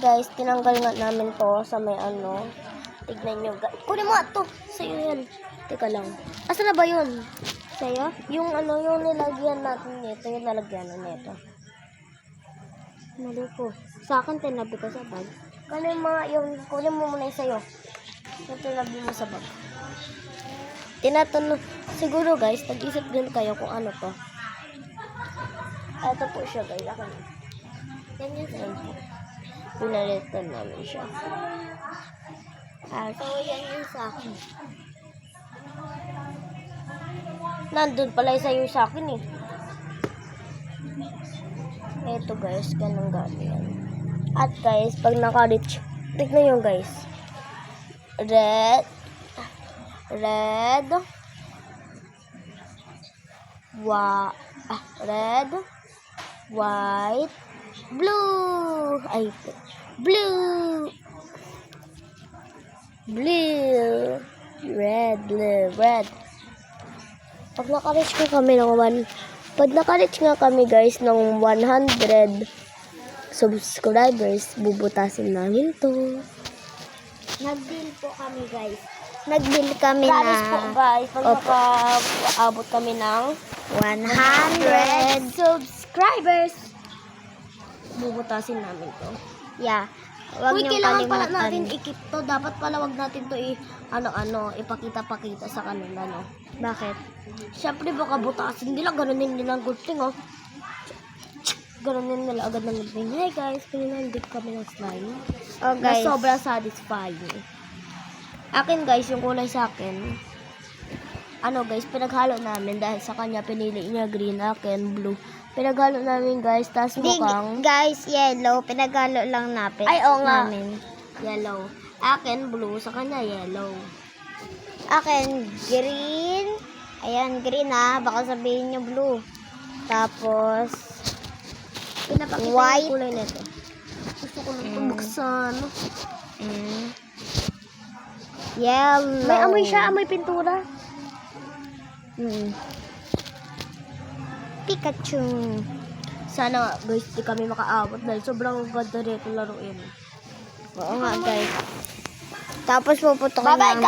guys, tinanggal nga namin to sa may ano. Tignan nyo. Kunin mo ito. Sa'yo yan. Teka lang. Asa na ba yun? Sa'yo? Yung ano, yung nilagyan natin nito. Yung nalagyan na nito. Mali po. Sa akin, tinabi ko sa bag. Kunin mo muna yung sa'yo. Yung tinabi mo sa bag. Tinatanong. Siguro guys, nag-isip din kayo kung ano to. Ito po siya guys. Ako na. Yan yung sa'yo po. Pinalitan namin siya. So, yan yung sa akin. Nandun pala sa'yo sa akin eh. Ito guys, ganun gano'n yan. At guys, pag naka-reach, tignan nyo guys. Red, red, white, blue. Ay, blue. Blue. Red, blue, red. Pag naka-reach nga kami guys ng 100 subscribers, bubutasin namin to. Nag-deal po kami guys. Nag-deal kami Promise po na guys, pag nakaabot kami ng 100 subscribers, bubutasin namin to. Yeah. Wag Uy, niyong kailangan pala kalimutan. natin i-keep to. Dapat pala wag natin to ipakita-pakita sa kanila, no? Bakit? Siyempre, baka butasin nila. Ganunin nila ang good thing, oh. Ganunin nila agad ng good thing. Hey guys, pinanandit kami ng slime. Oh Na guys. sobrang satisfying. Akin guys, yung kulay sa akin, ano guys, pinaghalo namin dahil sa kanya pinili niya green, akin blue. Pinaghalo namin guys, tas mukhang Guys, yellow. Pinagalo lang natin. ay, oo nga. Namin. Yellow. Akin blue, sa kanya yellow. Akin, green. Ayan, green baka sabihin niyo blue. Tapos, Pinapakita white. yung kulay nito. Gusto ko lang itong buksan. Yellow. May amoy siya, amoy pintura. Pikachu. Sana nga guys, di kami makaabot dahil sobrang ganda rito laruin. Oo nga guys. Tapos puputok Bye-bye, na